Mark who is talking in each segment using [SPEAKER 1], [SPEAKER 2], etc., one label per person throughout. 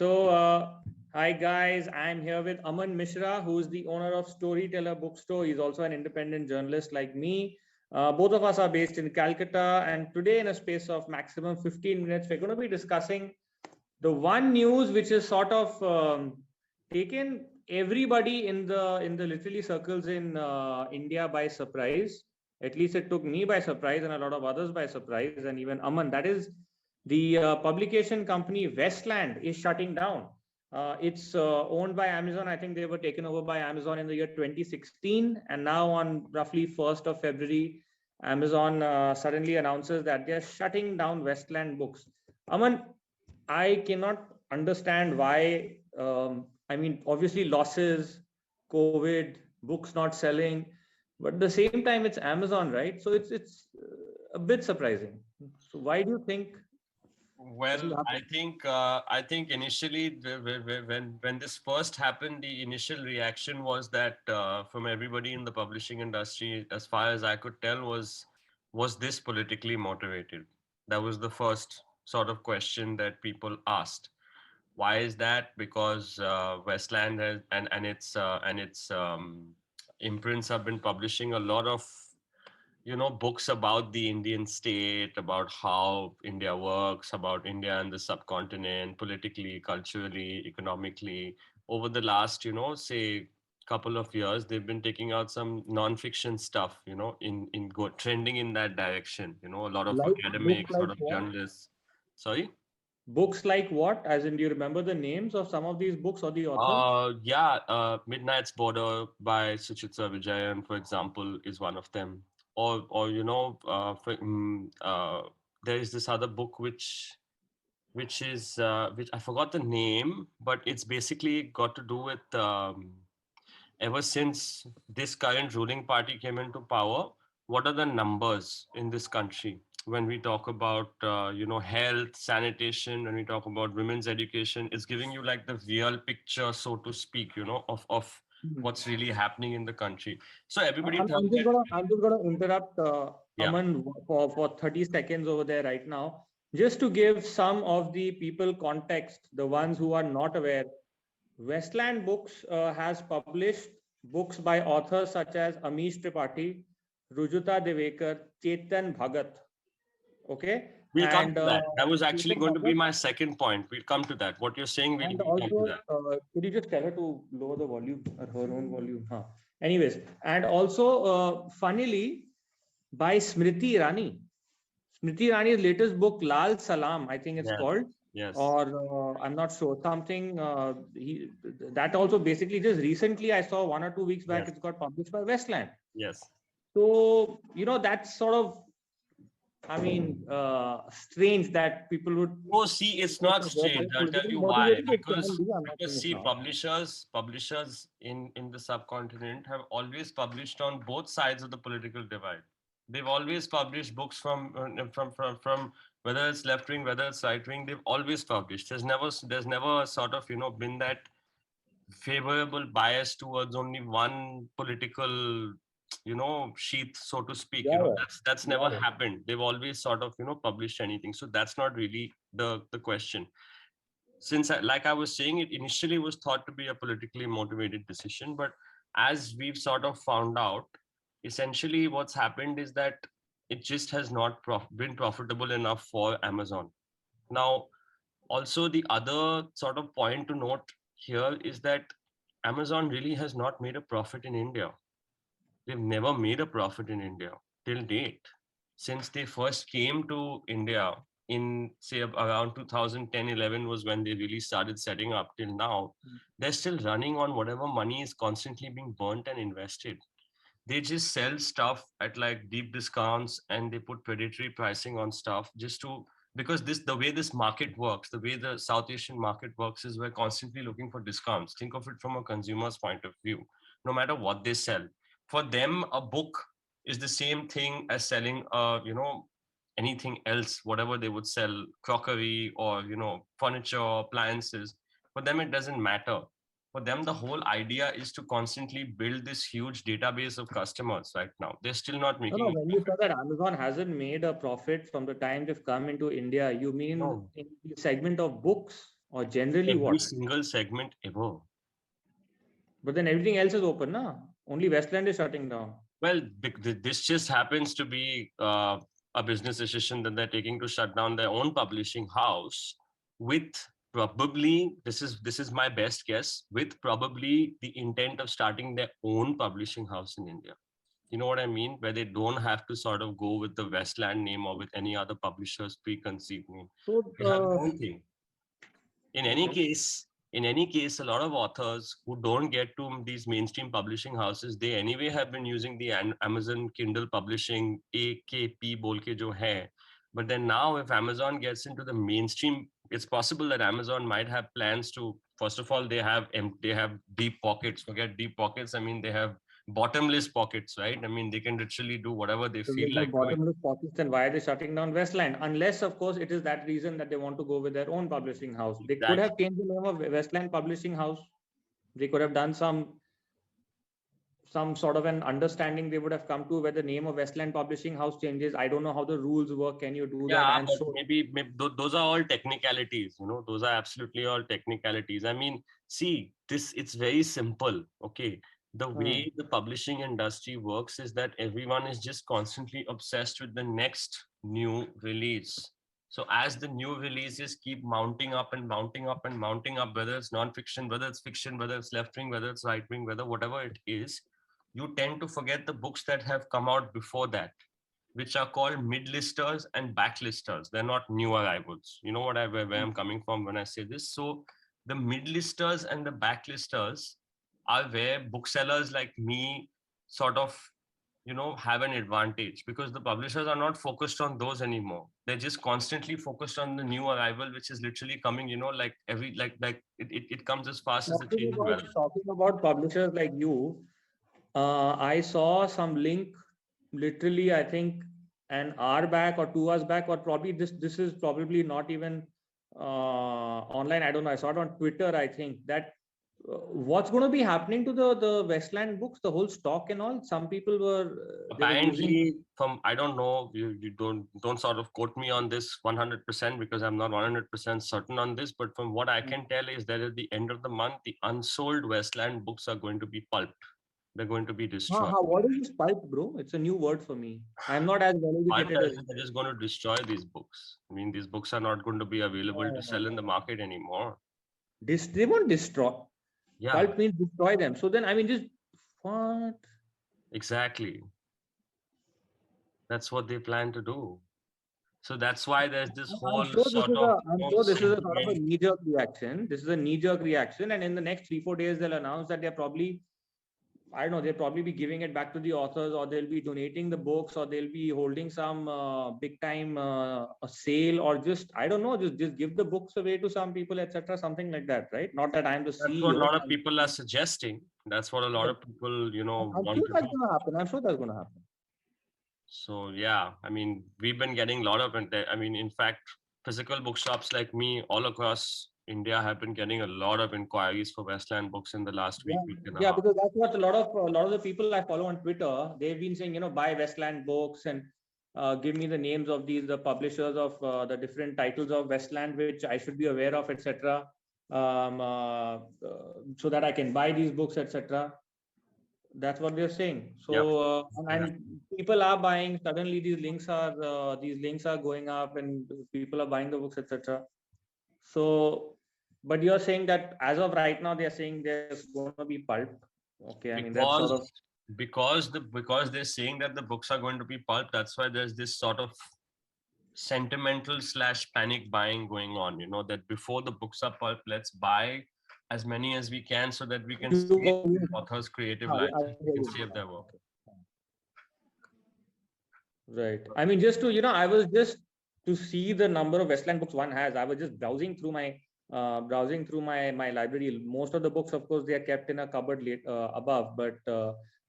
[SPEAKER 1] Hi guys, I'm here with Aman Mishra, who is the owner of Storyteller Bookstore. He's also an independent journalist like me. Both of us are based in Calcutta, and today, in a space of maximum 15 minutes, we're going to be discussing the one news which is sort of taken everybody in the literally circles in India by surprise. At least it took me by surprise and a lot of others by surprise, and even Aman. That is the publication company Westland is shutting down. It's owned by Amazon. I think they were taken over by Amazon in the year 2016, and now on roughly 1st of February, Amazon suddenly announces that they're shutting down Westland Books. Aman, I cannot understand why. I mean, obviously losses, COVID, books not selling, but at the same time, it's Amazon, right? So it's a bit surprising. So why do you think?
[SPEAKER 2] Well, I think initially when this first happened, the initial reaction was that from everybody in the publishing industry, as far as I could tell, was this politically motivated? That was the first sort of question that people asked. Why is that? Because Westland has, and its imprints have been publishing a lot of books about the Indian state, about how India works, about India and the subcontinent, politically, culturally, economically. Over the last, say, couple of years, they've been taking out some non-fiction stuff, trending in that direction. A lot of
[SPEAKER 1] Like books
[SPEAKER 2] academics, a
[SPEAKER 1] like
[SPEAKER 2] lot of
[SPEAKER 1] what?
[SPEAKER 2] journalists. Sorry.
[SPEAKER 1] Books like what? As in, do you remember the names of some of these books or the authors?
[SPEAKER 2] Midnight's Border by Suchitra Vijayan, for example, is one of them. There is this other book which I forgot the name, but it's basically got to do with ever since this current ruling party came into power, what are the numbers in this country when we talk about health, sanitation, when we talk about women's education? It's giving you like the real picture, so to speak, of what's really happening in the country. So everybody
[SPEAKER 1] I'm
[SPEAKER 2] thought
[SPEAKER 1] just
[SPEAKER 2] that.
[SPEAKER 1] gonna interrupt
[SPEAKER 2] Yeah.
[SPEAKER 1] Aman for 30 seconds over there right now, just to give some of the people context, the ones who are not aware. Westland Books has published books by authors such as Amish Tripathi, Rujuta Devekar, Chetan Bhagat. Okay,
[SPEAKER 2] We'll come
[SPEAKER 1] and
[SPEAKER 2] to that. That was actually
[SPEAKER 1] Chetan
[SPEAKER 2] going to be
[SPEAKER 1] Bhagat,
[SPEAKER 2] my second point. We'll come to that. What you're saying, we'll
[SPEAKER 1] and
[SPEAKER 2] come to
[SPEAKER 1] also,
[SPEAKER 2] that.
[SPEAKER 1] could you just tell her to lower the volume or her own volume? Huh. Anyways, and also, funnily, by Smriti Irani. Smriti Irani's latest book, Lal Salam, I think it's
[SPEAKER 2] Yes.
[SPEAKER 1] called,
[SPEAKER 2] Yes.
[SPEAKER 1] or I'm not sure, something that also basically just recently I saw 1 or 2 weeks back,
[SPEAKER 2] Yes.
[SPEAKER 1] it's got published by Westland.
[SPEAKER 2] Yes.
[SPEAKER 1] So, that's sort of, I mean, strange that people would.
[SPEAKER 2] Oh, see, it's not strange. I'll tell
[SPEAKER 1] Politically
[SPEAKER 2] you why.
[SPEAKER 1] motivated, it can
[SPEAKER 2] Because
[SPEAKER 1] be. I'm not saying it's
[SPEAKER 2] see,
[SPEAKER 1] not.
[SPEAKER 2] publishers in the subcontinent have always published on both sides of the political divide. They've always published books from whether it's left wing, whether it's right wing. They've always published. There's never sort of been that favorable bias towards only one political sheath, so to speak.
[SPEAKER 1] Yeah,
[SPEAKER 2] That's
[SPEAKER 1] yeah.
[SPEAKER 2] never happened. They've always sort of published anything, so that's not really the question. Since like I was saying, it initially was thought to be a politically motivated decision, but as we've sort of found out, essentially what's happened is that it just has not been profitable enough for Amazon. Now, also, the other sort of point to note here is that Amazon really has not made a profit in India. They've never made a profit in India till date. Since they first came to India in, say, around 2010-11 was when they really started setting up till now, they're still running on whatever money is constantly being burnt and invested. They just sell stuff at like deep discounts and they put predatory pricing on stuff just to, because the way this market works, the way the South Asian market works is we're constantly looking for discounts. Think of it from a consumer's point of view. No matter what they sell, for them a book is the same thing as selling anything else, whatever they would sell, crockery or furniture, appliances. For them it doesn't matter. For them, the whole idea is to constantly build this huge database of customers. Right now they're still not
[SPEAKER 1] No,
[SPEAKER 2] making
[SPEAKER 1] no.
[SPEAKER 2] a
[SPEAKER 1] When you
[SPEAKER 2] profit.
[SPEAKER 1] said that Amazon hasn't made a profit from the time they've come into India, you mean
[SPEAKER 2] No,
[SPEAKER 1] in the segment of books? Or generally
[SPEAKER 2] Every
[SPEAKER 1] what?
[SPEAKER 2] single segment ever.
[SPEAKER 1] But then everything else is open, na? Only Westland is shutting down.
[SPEAKER 2] Well, this just happens to be a business decision that they're taking to shut down their own publishing house, with probably, this is my best guess, with probably the intent of starting their own publishing house in India. You know what I mean? Where they don't have to sort of go with the Westland name or with any other publisher's preconceived name.
[SPEAKER 1] So,
[SPEAKER 2] They have their own thing. In any
[SPEAKER 1] okay.
[SPEAKER 2] case, a lot of authors who don't get to these mainstream publishing houses, they anyway have been using the Amazon Kindle publishing AKP bolke jo hai. But then now, if Amazon gets into the mainstream, it's possible that Amazon might have plans to. First of all, they have deep pockets. Forget deep pockets. I mean, they have bottomless pockets, right? I mean, they can literally do whatever they
[SPEAKER 1] So
[SPEAKER 2] feel
[SPEAKER 1] there's no
[SPEAKER 2] like doing.
[SPEAKER 1] bottomless pockets, then why are they shutting down Westland? Unless, of course, it is that reason that they want to go with their own publishing house. They could
[SPEAKER 2] Exactly.
[SPEAKER 1] have changed the name of Westland Publishing House. They could have done some sort of an understanding they would have come to where the name of Westland Publishing House changes. I don't know how the rules work. Can you do that?
[SPEAKER 2] Yeah,
[SPEAKER 1] And
[SPEAKER 2] but
[SPEAKER 1] so
[SPEAKER 2] maybe those are all technicalities, those are absolutely all technicalities. I mean, see, it's very simple. Okay. The way the publishing industry works is that everyone is just constantly obsessed with the next new release. So as the new releases keep mounting up and mounting up and mounting up, whether it's nonfiction, whether it's fiction, whether it's left wing, whether it's right wing, whether whatever it is, you tend to forget the books that have come out before that, which are called mid-listers and backlisters. They're not new arrivals. You know where I'm coming from when I say this. So the mid-listers and the backlisters are where booksellers like me sort of, have an advantage, because the publishers are not focused on those anymore. They're just constantly focused on the new arrival, which is literally coming, like every, like it comes as fast as the changing weather.
[SPEAKER 1] talking about publishers like you, I saw some link literally, I think an hour back or 2 hours back, or probably this is probably not even online. I don't know. I saw it on Twitter, I think, that what's going to be happening to the Westland books, the whole stock and all. Some people they were using.
[SPEAKER 2] Apparently, from, I don't know, you don't sort of quote me on this 100%, because I'm not 100% certain on this, but from what I can tell is that at the end of the month, the unsold Westland books are going to be pulped. They're going to be destroyed.
[SPEAKER 1] What is this pulp, bro? It's a new word for me. I'm not as well educated as.
[SPEAKER 2] They're just going to destroy these books. I mean, these books are not going to be available to sell in the market anymore.
[SPEAKER 1] They won't destroy.
[SPEAKER 2] Yeah.
[SPEAKER 1] Pulp means destroy them. So then, I mean, just what?
[SPEAKER 2] Exactly. That's what they plan to do. So that's why there's this whole
[SPEAKER 1] I'm sure this
[SPEAKER 2] sort
[SPEAKER 1] is
[SPEAKER 2] of.
[SPEAKER 1] I'm sure this is a sort of a knee-jerk reaction. This is a knee-jerk reaction, and in the next 3-4 days, they'll announce that they're probably, I don't know, they'll probably be giving it back to the authors, or they'll be donating the books, or they'll be holding some big time a sale, or just, I don't know, just give the books away to some people, etc. Something like that, right? Not that I'm the CEO.
[SPEAKER 2] That's what a lot of people are suggesting. That's what a lot of people,
[SPEAKER 1] I'm
[SPEAKER 2] want
[SPEAKER 1] sure
[SPEAKER 2] to
[SPEAKER 1] that's
[SPEAKER 2] do.
[SPEAKER 1] going to happen. I'm sure that's going to happen.
[SPEAKER 2] So yeah, I mean, we've been getting a lot of, I mean, in fact, physical bookshops like me all across India have been getting a lot of inquiries for Westland books in the last week and a half.
[SPEAKER 1] Because that's what a lot of the people I follow on Twitter, they've been saying, buy Westland books and give me the names of the publishers of the different titles of Westland, which I should be aware of, etc. So that I can buy these books, etc. That's what they're saying. So and people are buying. Suddenly these links are going up, and people are buying the books, etc. So, but you're saying that as of right now, they're saying there's going to be pulp. Okay, I mean that's sort of
[SPEAKER 2] because they're saying that the books are going to be pulp. That's why there's this sort of sentimental / panic buying going on. That before the books are pulp, let's buy as many as we can so that we can save authors' creative lives, we can save their work.
[SPEAKER 1] Right. I mean, just to I was just to see the number of Westland books one has. I was just browsing through my library. Most of the books, of course, they are kept in a cupboard above. But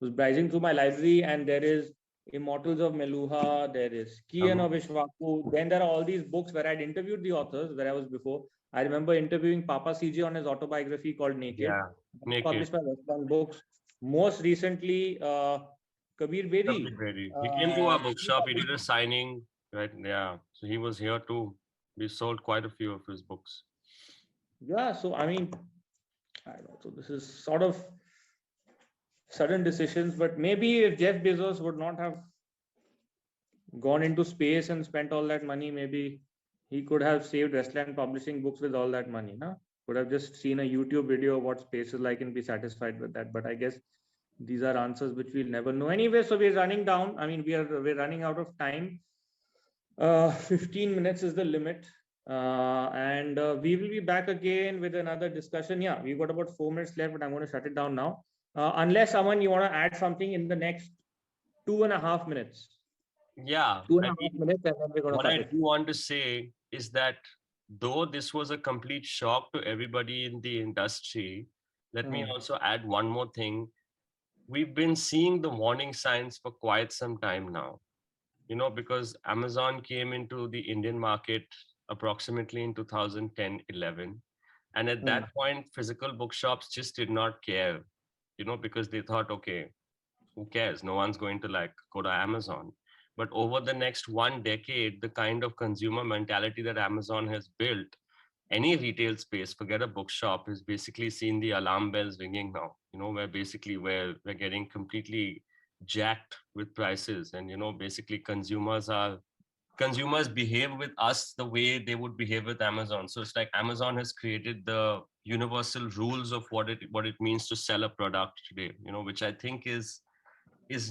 [SPEAKER 1] was browsing through my library, and there is Immortals of Meluha. There is Kian of Vishwaku. Then there are all these books where I'd interviewed the authors where I was before. I remember interviewing Papa CJ on his autobiography called Naked.
[SPEAKER 2] Yeah, Naked.
[SPEAKER 1] Published by Westland Books. Most recently, Kabir Bedi.
[SPEAKER 2] He came to our bookshop. He did a signing, right? Yeah. So he was here too. We sold quite a few of his books.
[SPEAKER 1] Yeah, so I mean, I don't know. So this is sort of sudden decisions, but maybe if Jeff Bezos would not have gone into space and spent all that money, maybe he could have saved Westland Publishing Books with all that money. No, could have just seen a YouTube video of what space is like and be satisfied with that. But I guess these are answers which we'll never know. Anyway, so we're running down. I mean, we're running out of time. 15 minutes is the limit. And we will be back again with another discussion. Yeah, we've got about 4 minutes left, but I'm going to shut it down now. Unless someone you want to add something in the next 2.5 minutes.
[SPEAKER 2] Yeah,
[SPEAKER 1] Two and
[SPEAKER 2] I
[SPEAKER 1] a half
[SPEAKER 2] mean,
[SPEAKER 1] minutes, and then we're going to
[SPEAKER 2] what
[SPEAKER 1] cut
[SPEAKER 2] I
[SPEAKER 1] it.
[SPEAKER 2] do want to say is that though this was a complete shock to everybody in the industry, let me also add one more thing. We've been seeing the warning signs for quite some time now, because Amazon came into the Indian market approximately in 2010-11. And at that point, physical bookshops just did not care, because they thought, okay, who cares? No one's going to like go to Amazon. But over the next 1 decade, the kind of consumer mentality that Amazon has built, any retail space, forget a bookshop, has basically seen the alarm bells ringing now. Where basically we're getting completely jacked with prices, and basically consumers behave with us the way they would behave with Amazon. So it's like Amazon has created the universal rules of what it means to sell a product today, which I think is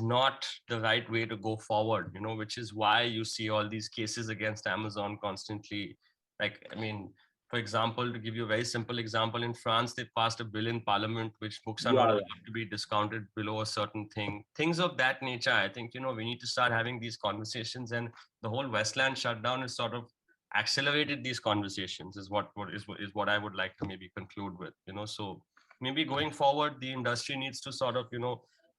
[SPEAKER 2] not the right way to go forward, which is why you see all these cases against Amazon constantly. Like, I mean, for example, to give you a very simple example, in France, they passed a bill in parliament which books are not
[SPEAKER 1] Yeah,
[SPEAKER 2] allowed to be discounted below a certain thing. Things of that nature. I think, we need to start having these conversations, and the whole Westland shutdown is sort of accelerated these conversations is what I would like to maybe conclude with, so maybe going forward, the industry needs to sort of,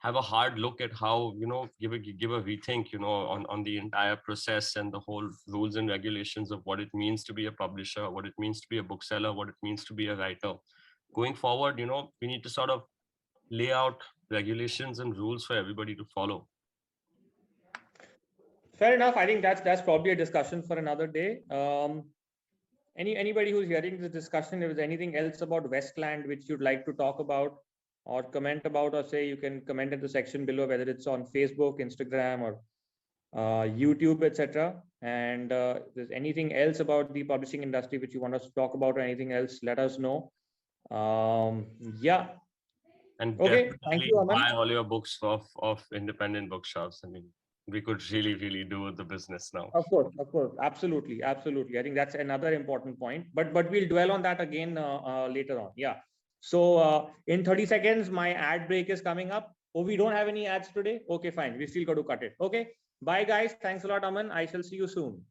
[SPEAKER 2] have a hard look at how, give a rethink, on the entire process and the whole rules and regulations of what it means to be a publisher, what it means to be a bookseller, what it means to be a writer. Going forward, we need to sort of lay out regulations and rules for everybody to follow.
[SPEAKER 1] fair enough. I think that's probably a discussion for another day. Anybody who's hearing this discussion, if there's anything else about Westland which you'd like to talk about or comment about, or say, you can comment in the section below, whether it's on Facebook, Instagram, or YouTube, etc. And if there's anything else about the publishing industry which you want us to talk about, or anything else, let us know. Yeah.
[SPEAKER 2] And
[SPEAKER 1] Okay. Thank
[SPEAKER 2] definitely
[SPEAKER 1] you, Aman.
[SPEAKER 2] buy all your books of independent bookshops. I mean, we could really, really do the business now.
[SPEAKER 1] Of course, absolutely. I think that's another important point. But we'll dwell on that again later on. Yeah. So in 30 seconds, my ad break is coming up. Oh, we don't have any ads today. Okay, fine. We still got to cut it. Okay. Bye, guys. Thanks a lot, Aman. I shall see you soon.